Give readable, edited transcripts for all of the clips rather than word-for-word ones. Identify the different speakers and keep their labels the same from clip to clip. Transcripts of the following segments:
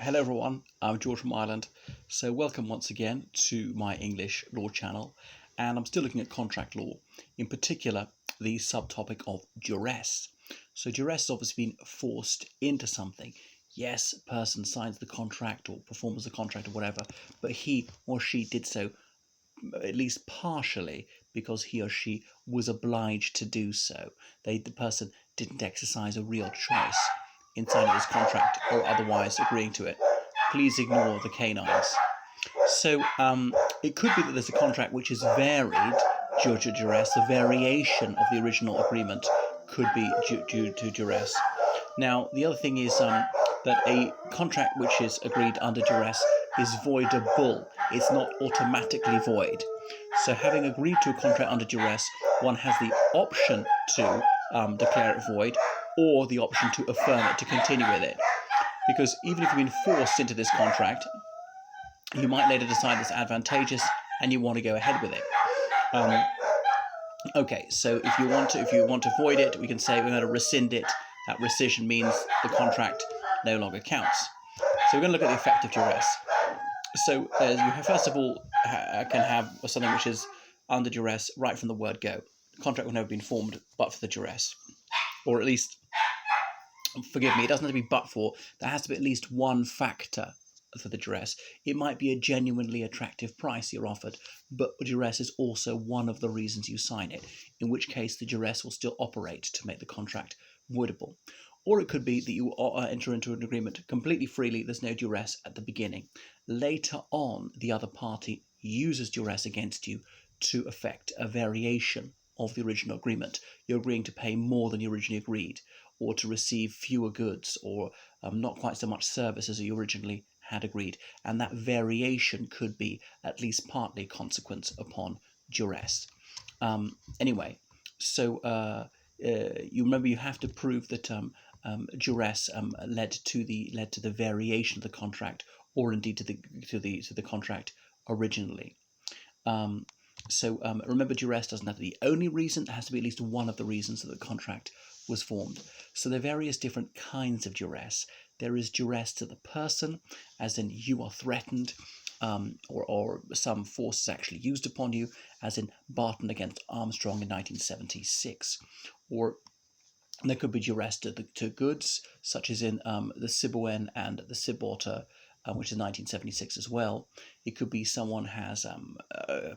Speaker 1: Hello everyone, I'm George from Ireland. So welcome once again to my English law channel, and I'm still looking at contract law, in particular the subtopic of duress. So duress has obviously been forced into something. Yes, a person signs the contract or performs the contract or whatever, but he or she did so at least partially because he or she was obliged to do so. The person didn't exercise a real choice in signing this contract or otherwise agreeing to it. Please ignore the canines. So it could be that there's a contract which is varied due to duress. The variation of the original agreement could be due to duress. Now, the other thing is that a contract which is agreed under duress is voidable. It's not automatically void. So having agreed to a contract under duress, one has the option to declare it void or the option to affirm it, to continue with it. Because even if you've been forced into this contract, you might later decide it's advantageous and you want to go ahead with it. Okay, so if you want to void it, we can say we're going to rescind it. That rescission means the contract no longer counts. So we're going to look at the effect of duress. So you first of all can have something which is under duress right from the word go. The contract will never have been formed but for the duress, or at least, forgive me, it doesn't have to be but for. There has to be at least one factor for the duress. It might be a genuinely attractive price you're offered, but duress is also one of the reasons you sign it, in which case the duress will still operate to make the contract voidable. Or it could be that you enter into an agreement completely freely, there's no duress at the beginning. Later on, the other party uses duress against you to effect a variation of the original agreement. You're agreeing to pay more than you originally agreed, or to receive fewer goods, or not quite so much service as you originally had agreed, and that variation could be at least partly consequence upon duress. Anyway, so you remember you have to prove that duress led to the variation of the contract, or indeed to the contract originally. Remember, duress doesn't have to be the only reason. It has to be at least one of the reasons that the contract was formed. So there are various different kinds of duress. There is duress to the person, as in you are threatened, or some force is actually used upon you, as in Barton against Armstrong in 1976. Or there could be duress to goods, such as in the Ciboen and the Ciboter, which is 1976 as well. It could be someone has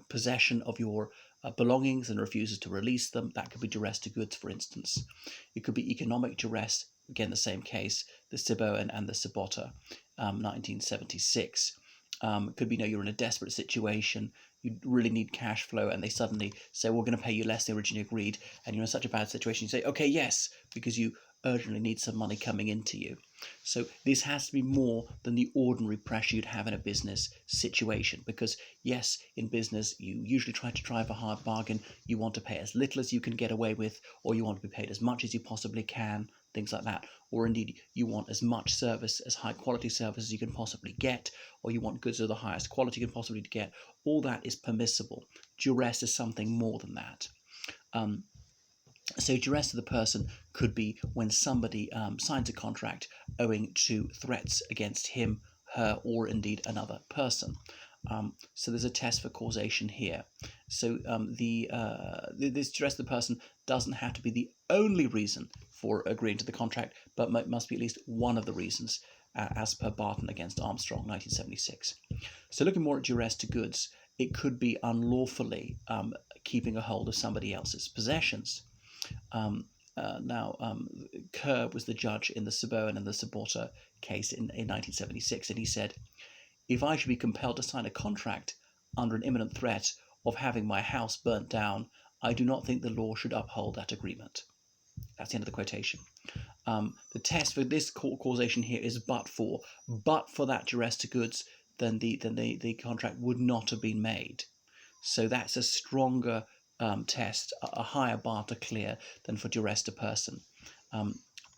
Speaker 1: possession of your belongings and refuses to release them. That could be duress to goods, for instance. It could be economic duress, again the same case, the Ciboen and the Ciboter, 1976. It could be, you're in a desperate situation, you really need cash flow, and they suddenly say, we're going to pay you less than originally agreed, and you're in such a bad situation, you say, okay, yes, because you urgently need some money coming into you. So this has to be more than the ordinary pressure you'd have in a business situation, because yes, in business you usually try to drive a hard bargain. You want to pay as little as you can get away with, or you want to be paid as much as you possibly can, things like that. Or indeed you want as much service, as high quality service as you can possibly get, or you want goods of the highest quality you can possibly get. All that is permissible. Duress is something more than that. So duress to the person could be when somebody signs a contract owing to threats against him, her, or indeed another person. So there's a test for causation here. So this duress to the person doesn't have to be the only reason for agreeing to the contract, but must be at least one of the reasons, as per Barton against Armstrong, 1976. So looking more at duress to goods, it could be unlawfully keeping a hold of somebody else's possessions. Kerr was the judge in the Ciboen and the Ciboter case in 1976, and he said, if I should be compelled to sign a contract under an imminent threat of having my house burnt down, I do not think the law should uphold that agreement. That's the end of the quotation. The test for this causation here is but for that duress to goods, then the contract would not have been made. So that's a stronger test, a higher bar to clear than for duress to person.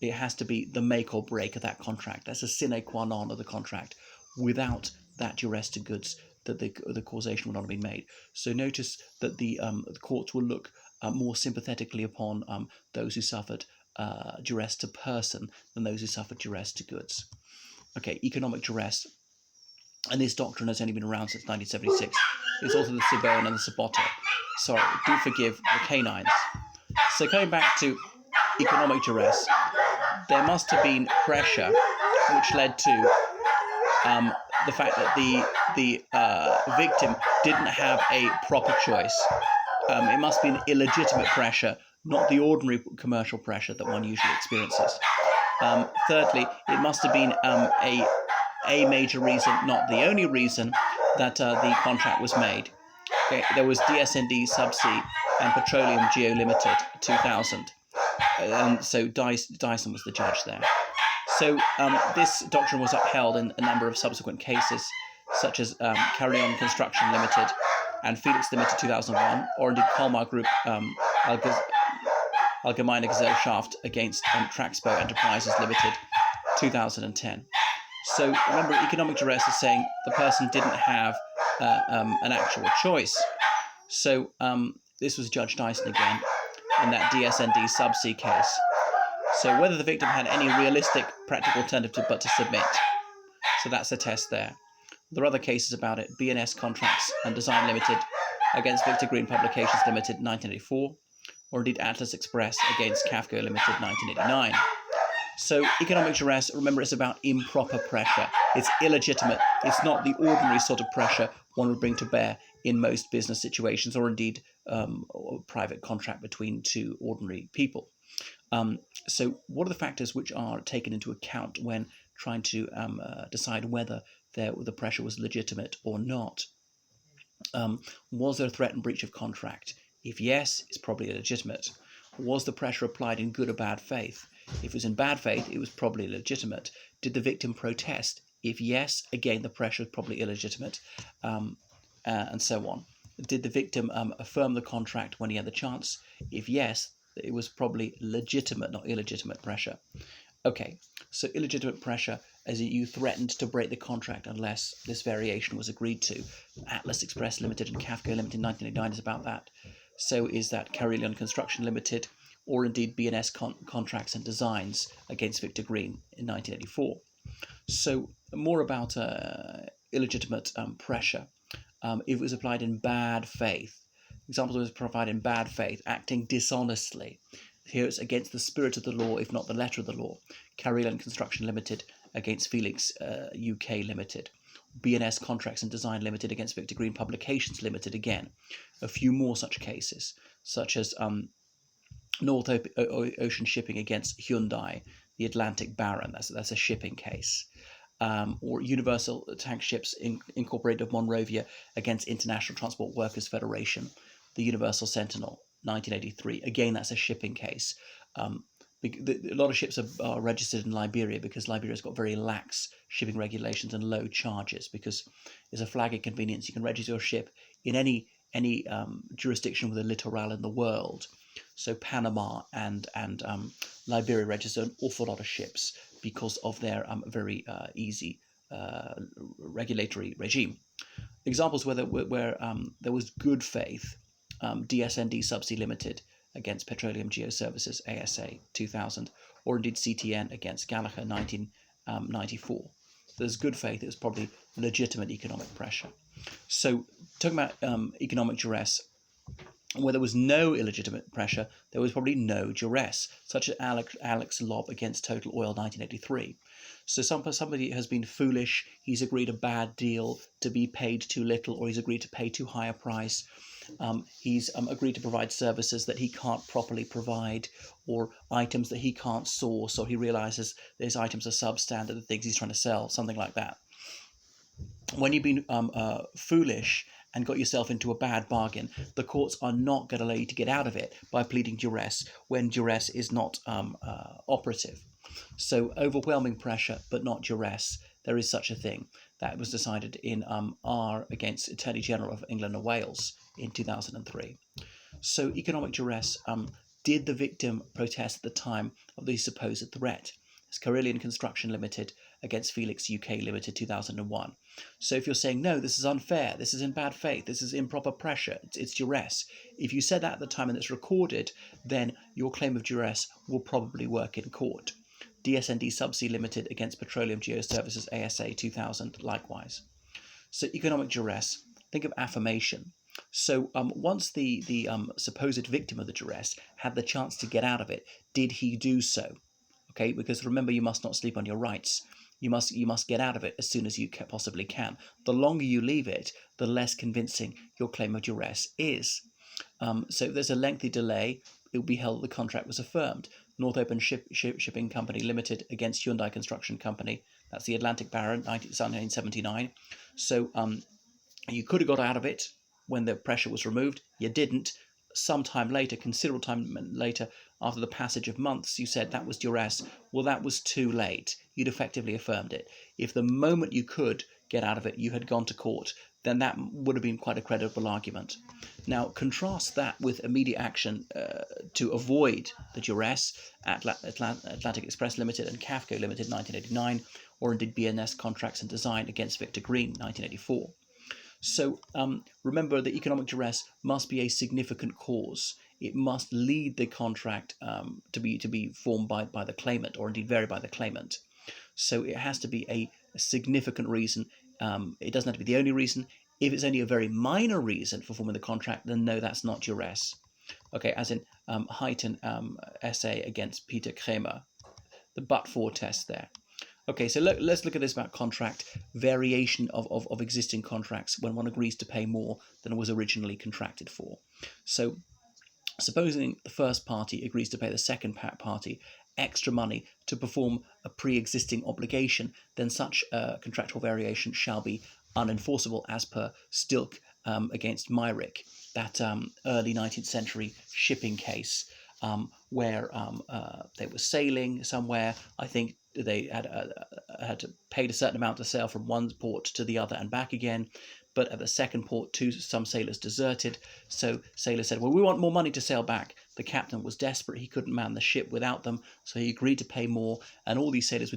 Speaker 1: It has to be the make or break of that contract. That's a sine qua non of the contract. Without that duress to goods, that the causation would not have been made. So notice that the courts will look more sympathetically upon those who suffered duress to person than those who suffered duress to goods. Okay, economic duress, and this doctrine has only been around since 1976. It's also the Cibone and the Sabotto. Sorry, do forgive the canines. So coming back to economic duress, there must have been pressure which led to the fact that the victim didn't have a proper choice. It must be an illegitimate pressure, not the ordinary commercial pressure that one usually experiences. Thirdly, it must have been a major reason, not the only reason, that the contract was made. Okay, there was DSND Subsea and Petroleum Geo Limited 2000. So Dyson was the judge there. So this doctrine was upheld in a number of subsequent cases, such as Carillon Construction Limited and Felix Limited 2001, or indeed Colmar Group Allgemeine Gesellschaft against Traxpo Enterprises Limited 2010. So remember, economic duress is saying the person didn't have an actual choice. So this was Judge Dyson again in that DSND Subsea case. So whether the victim had any realistic practical alternative but to submit. So that's the test there. There are other cases about it. B&S Contracts and Design Limited against Victor Green Publications Limited 1984, or indeed Atlas Express against Kafka Limited 1989. So economic duress, remember, it's about improper pressure. It's illegitimate. It's not the ordinary sort of pressure one would bring to bear in most business situations, or indeed a private contract between two ordinary people. So what are the factors which are taken into account when trying to decide whether the pressure was legitimate or not? Was there a threat and breach of contract? If yes, it's probably illegitimate. Was the pressure applied in good or bad faith? If it was in bad faith, it was probably legitimate. Did the victim protest? If yes, again, the pressure is probably illegitimate, and so on. Did the victim affirm the contract when he had the chance? If yes, it was probably legitimate, not illegitimate pressure. Okay, so illegitimate pressure, as you threatened to break the contract unless this variation was agreed to. Atlas Express Limited and Kafka Limited 1989 is about that. So is that Carillon Construction Limited, or indeed B&S Contracts and Designs against Victor Green in 1984. So more about illegitimate pressure. If it was applied in bad faith. Examples was provided in bad faith, acting dishonestly. Here it's against the spirit of the law, if not the letter of the law. Carillon Construction Limited against Felix UK Limited. B&S Contracts and Design Limited against Victor Green Publications Limited again. A few more such cases, such as North Ocean Shipping against Hyundai, the Atlantic Baron, that's a shipping case. Or Universal Tank Ships Incorporated of Monrovia against International Transport Workers Federation, the Universal Sentinel, 1983. Again, that's a shipping case. A lot of ships are registered in Liberia because Liberia's got very lax shipping regulations and low charges, because it's a flag of convenience. You can register your ship in any jurisdiction with a littoral in the world. So Panama and Liberia register an awful lot of ships because of their very easy regulatory regime. Examples where there was good faith. DSND Subsea Limited against Petroleum Geo Services ASA 2000, or indeed CTN against Gallagher 1994. There's good faith. It was probably legitimate economic pressure. So talking about economic duress, where there was no illegitimate pressure, there was probably no duress, such as Alex Lobb against Total Oil 1983. So somebody has been foolish, he's agreed a bad deal to be paid too little, or he's agreed to pay too high a price. He's agreed to provide services that he can't properly provide, or items that he can't source, or he realizes those items are substandard, the things he's trying to sell, something like that. When you've been foolish and got yourself into a bad bargain, the courts are not going to allow you to get out of it by pleading duress when duress is not operative. So overwhelming pressure, but not duress, there is such a thing. That was decided in R against Attorney General of England and Wales in 2003. So economic duress, did the victim protest at the time of the supposed threat? It's Carillon Construction Limited against Felix UK Limited 2001. So if you're saying, no, this is unfair, this is in bad faith, this is improper pressure, it's duress, if you said that at the time and it's recorded, then your claim of duress will probably work in court. DSND Subsea Limited against Petroleum Geoservices ASA 2000 likewise. So economic duress, think of affirmation. So once the supposed victim of the duress had the chance to get out of it, did he do so? Okay, because remember, you must not sleep on your rights. You must get out of it as soon as you possibly can. The longer you leave it, the less convincing your claim of duress is. So if there's a lengthy delay, it will be held that the contract was affirmed. North Open Shipping Company Limited against Hyundai Construction Company. That's the Atlantic Baron, 1979. So you could have got out of it when the pressure was removed. You didn't. Sometime later, considerable time later, after the passage of months, you said that was duress. Well, that was too late. You'd effectively affirmed it. If the moment you could get out of it, you had gone to court, then that would have been quite a credible argument. Now, contrast that with immediate action to avoid the duress, Atlantic Express Limited and CAFCO Limited, 1989, or indeed BNS Contracts and Design against Victor Green, 1984. So remember, the economic duress must be a significant cause. It must lead the contract to be formed by the claimant, or indeed vary by the claimant. So it has to be a significant reason. It doesn't have to be the only reason. If it's only a very minor reason for forming the contract, then no, that's not duress. Okay, as in Huyton SA against Peter Kremer, the but-for test there. Okay, so let's look at this about contract variation of existing contracts when one agrees to pay more than was originally contracted for. So supposing the first party agrees to pay the second party extra money to perform a pre-existing obligation, then such contractual variation shall be unenforceable as per Stilk against Myrick, that early 19th century shipping case where they were sailing somewhere. I think they had paid a certain amount to sail from one port to the other and back again, but at the second port, some sailors deserted. So sailors said, well, we want more money to sail back. The captain was desperate. He couldn't man the ship without them, so he agreed to pay more, and all these sailors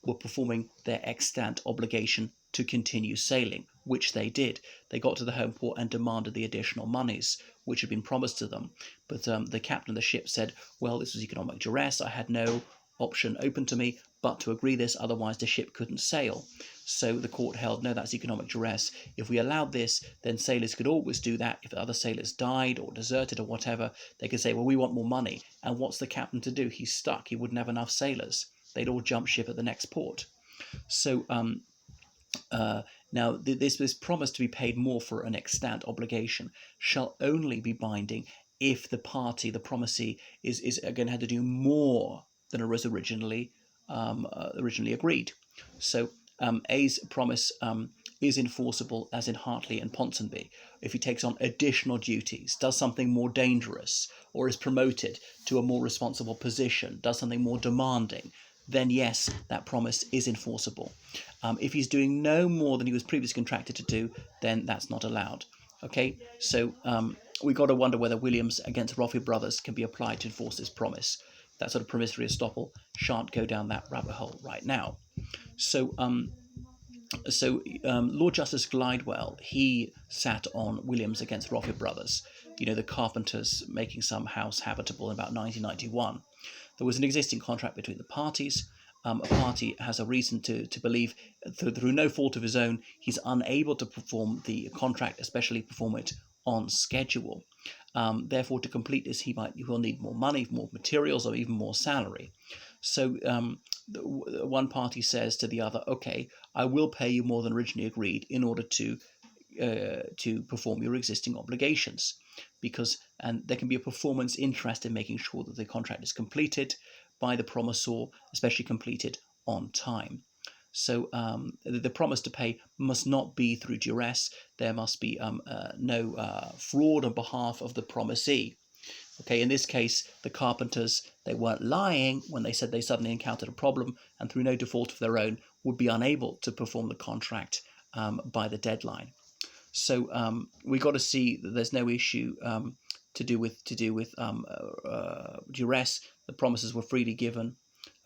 Speaker 1: were performing their extant obligation to continue sailing, which they did. They got to the home port and demanded the additional monies, which had been promised to them. But the captain of the ship said, well, this was economic duress. I had no option open to me but to agree this, otherwise the ship couldn't sail. So the court held, no, that's economic duress. If we allowed this, then sailors could always do that. If the other sailors died or deserted or whatever, they could say, well, we want more money. And what's the captain to do? He's stuck. He wouldn't have enough sailors. They'd all jump ship at the next port. So now this promise to be paid more for an extant obligation shall only be binding if the party, the promisee, is again had to do more than was originally agreed. So A's promise is enforceable, as in Hartley and Ponsonby, if he takes on additional duties, does something more dangerous, or is promoted to a more responsible position, does something more demanding, then yes, that promise is enforceable. If he's doing no more than he was previously contracted to do, then that's not allowed. Okay, so we've got to wonder whether Williams against Roffey Brothers can be applied to enforce this promise. That sort of promissory estoppel shan't go down that rabbit hole right now. So Lord Justice Glidewell, he sat on Williams against Roffey Brothers, the carpenters making some house habitable in about 1991. There was an existing contract between the parties. A party has a reason to believe, through no fault of his own, he's unable to perform the contract, especially perform it on schedule. Therefore, to complete this, he will need more money, more materials, or even more salary. So one party says to the other, okay, I will pay you more than originally agreed in order to perform your existing obligations, and there can be a performance interest in making sure that the contract is completed by the promisor, especially completed on time. So the promise to pay must not be through duress. There must be no fraud on behalf of the promisee. Okay, in this case, the carpenters, they weren't lying when they said they suddenly encountered a problem and through no default of their own would be unable to perform the contract by the deadline. So we got to see that there's no issue to do with duress. The promises were freely given.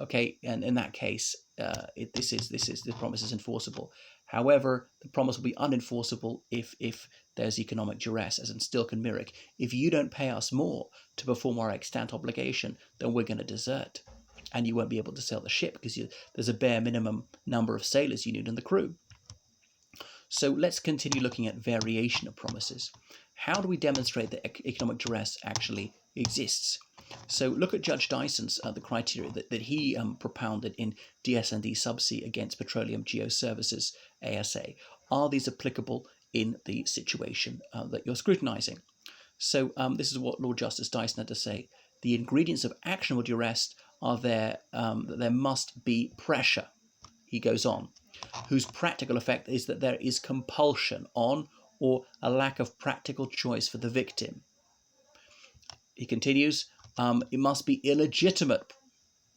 Speaker 1: Okay, and in that case, the promise is enforceable. However, the promise will be unenforceable if there's economic duress, as in Stilk and Myrick. If you don't pay us more to perform our extant obligation, then we're going to desert. and you won't be able to sail the ship because there's a bare minimum number of sailors you need in the crew. So let's continue looking at variation of promises. How do we demonstrate that economic duress actually exists? So look at Judge Dyson's the criteria that he propounded in DS&D Subsea against Petroleum Geoservices ASA. Are these applicable in the situation that you're scrutinizing? So this is what Lord Justice Dyson had to say. The ingredients of actionable duress are that there must be pressure. He goes on, whose practical effect is that there is compulsion on or a lack of practical choice for the victim. He continues, it must be illegitimate,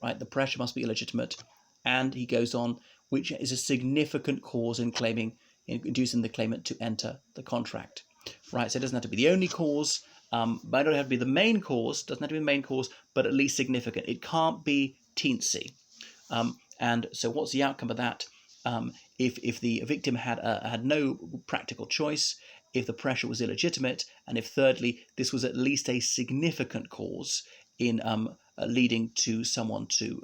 Speaker 1: right? The pressure must be illegitimate. And he goes on, which is a significant cause in inducing the claimant to enter the contract, right? So it doesn't have to be the only cause, but it don't have to be the main cause, doesn't have to be the main cause, but at least significant. It can't be teensy. And so what's the outcome of that? If the victim had no practical choice, if the pressure was illegitimate, and if thirdly, this was at least a significant cause in leading to someone to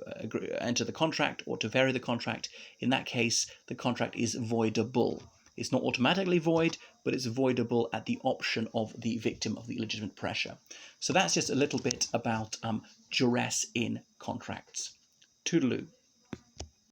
Speaker 1: enter the contract or to vary the contract, in that case, the contract is voidable. It's not automatically void, but it's voidable at the option of the victim of the illegitimate pressure. So that's just a little bit about duress in contracts. Toodaloo.